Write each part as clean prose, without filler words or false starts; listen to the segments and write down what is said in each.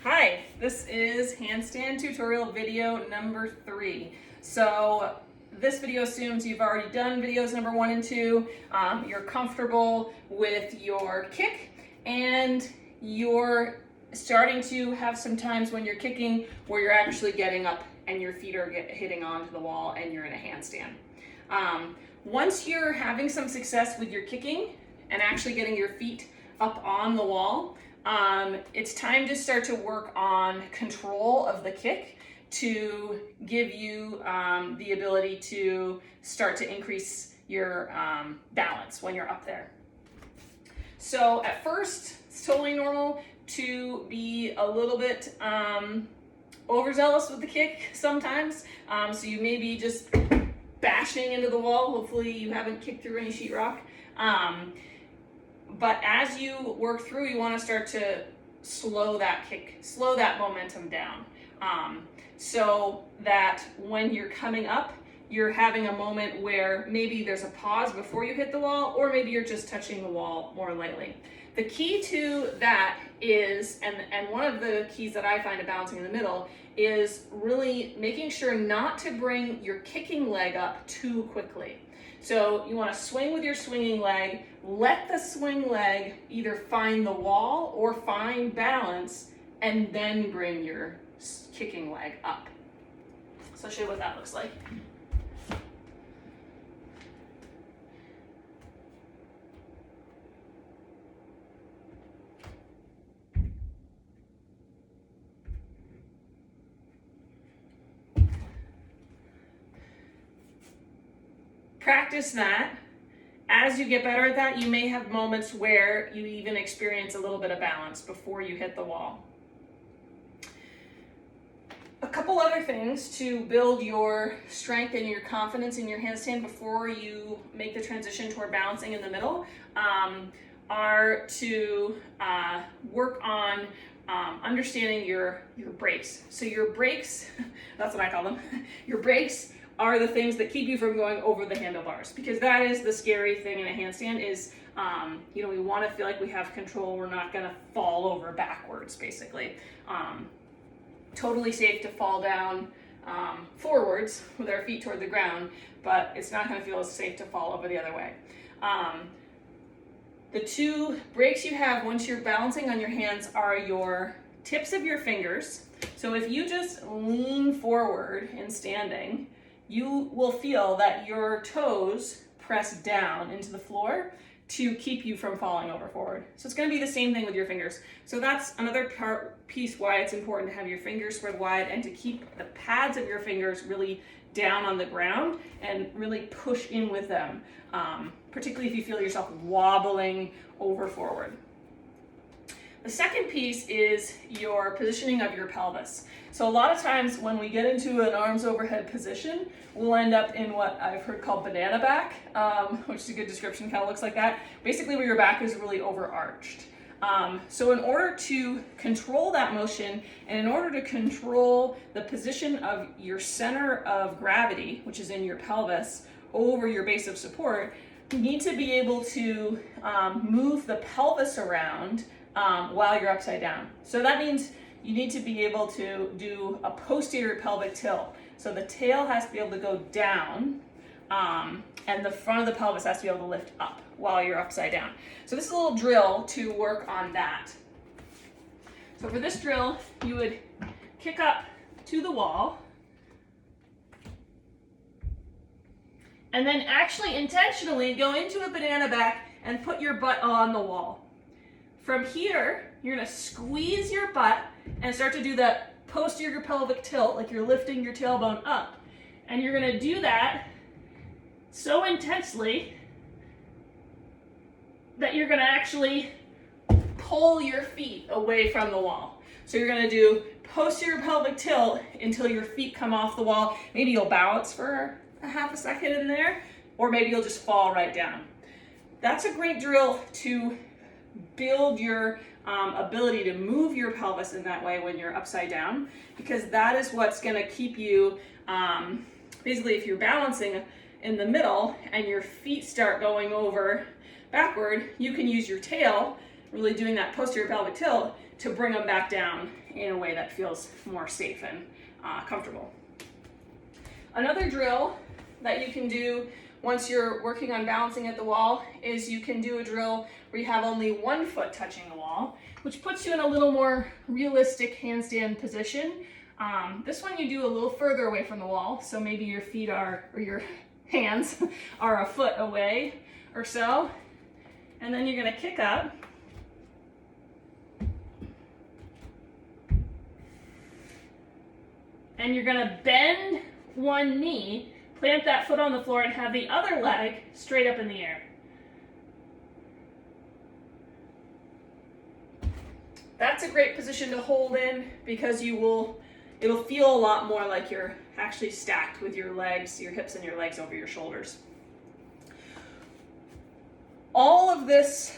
Hi, this is handstand tutorial video number 3. So this video assumes you've already done videos number 1 and 2, you're comfortable with your kick, and you're starting to have some times when you're kicking where you're actually getting up and your feet are hitting onto the wall and you're in a handstand. Once you're having some success with your kicking and actually getting your feet up on the wall, it's time to start to work on control of the kick to give you the ability to start to increase your balance when you're up there. So at first, it's totally normal to be a little bit overzealous with the kick sometimes. So you may be just bashing into the wall. Hopefully you haven't kicked through any sheetrock. But as you work through, you want to start to slow that kick, slow that momentum down. So that when you're coming up, you're having a moment where maybe there's a pause before you hit the wall, or maybe you're just touching the wall more lightly. The key to that is, and one of the keys that I find of balancing in the middle, is really making sure not to bring your kicking leg up too quickly. So you want to swing with your swinging leg, let the swing leg either find the wall or find balance, and then bring your kicking leg up. So I'll show you what that looks like. Practice that. As you get better at that, you may have moments where you even experience a little bit of balance before you hit the wall. A couple other things to build your strength and your confidence in your handstand before you make the transition toward balancing in the middle are to work on understanding your brakes. So your brakes, that's what I call them, your brakes are the things that keep you from going over the handlebars, because that is the scary thing in a handstand is, we want to feel like we have control. We're not going to fall over backwards, basically. Totally safe to fall down forwards with our feet toward the ground, but it's not going to feel as safe to fall over the other way. The two brakes you have once you're balancing on your hands are your tips of your fingers. So if you just lean forward in standing, you will feel that your toes press down into the floor to keep you from falling over forward. So it's going to be the same thing with your fingers. So that's another piece why it's important to have your fingers spread wide and to keep the pads of your fingers really down on the ground and really push in with them, particularly if you feel yourself wobbling over forward. The second piece is your positioning of your pelvis. So a lot of times when we get into an arms overhead position, we'll end up in what I've heard called banana back, which is a good description, kind of looks like that. Basically where your back is really overarched. So in order to control that motion and in order to control the position of your center of gravity, which is in your pelvis, over your base of support, you need to be able to move the pelvis around while you're upside down. So that means you need to be able to do a posterior pelvic tilt. So the tail has to be able to go down, and the front of the pelvis has to be able to lift up while you're upside down. So this is a little drill to work on that. So for this drill, you would kick up to the wall, and then actually intentionally go into a banana back and put your butt on the wall. From here, you're going to squeeze your butt and start to do that posterior pelvic tilt, like you're lifting your tailbone up. And you're going to do that so intensely that you're going to actually pull your feet away from the wall. So you're going to do posterior pelvic tilt until your feet come off the wall. Maybe you'll balance for a half a second in there, or maybe you'll just fall right down. That's a great drill to build your ability to move your pelvis in that way when you're upside down, because that is what's going to keep you, basically if you're balancing in the middle and your feet start going over backward, you can use your tail really doing that posterior pelvic tilt to bring them back down in a way that feels more safe and comfortable. Another drill that you can do once you're working on balancing at the wall is you can do a drill where you have only one foot touching the wall, which puts you in a little more realistic handstand position. This one you do a little further away from the wall, so maybe your feet are, or your hands are a foot away or so. And then you're gonna kick up. And you're gonna bend one knee, plant that foot on the floor, and have the other leg straight up in the air. That's a great position to hold in because it'll feel a lot more like you're actually stacked with your legs, your hips and your legs over your shoulders. All of this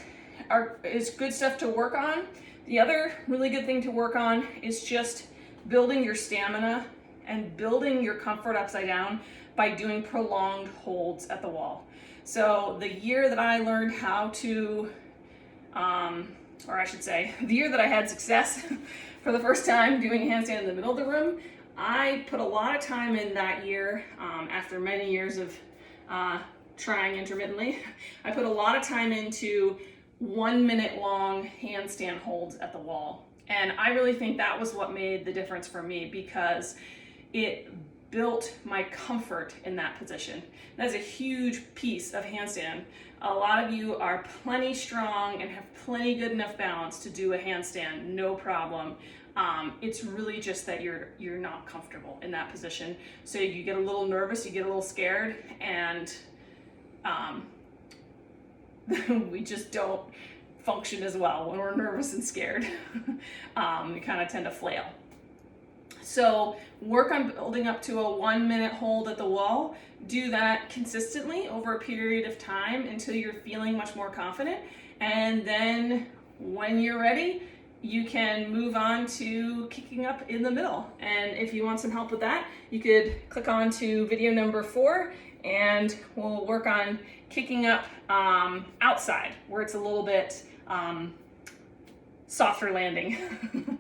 is good stuff to work on. The other really good thing to work on is just building your stamina and building your comfort upside down by doing prolonged holds at the wall. So the year that I learned how to, or I should say, the year that I had success for the first time doing a handstand in the middle of the room, I put a lot of time in that year, after many years of trying intermittently. I put a lot of time into 1 minute long handstand holds at the wall. And I really think that was what made the difference for me because it built my comfort in that position. That's a huge piece of handstand. A lot of you are plenty strong and have plenty good enough balance to do a handstand, no problem. It's really just that you're not comfortable in that position. So you get a little nervous, you get a little scared, and we just don't function as well when we're nervous and scared. We kind of tend to flail. So work on building up to a 1 minute hold at the wall. Do that consistently over a period of time until you're feeling much more confident. And then when you're ready, you can move on to kicking up in the middle. And if you want some help with that, you could click on to video number 4 and we'll work on kicking up outside where it's a little bit softer landing.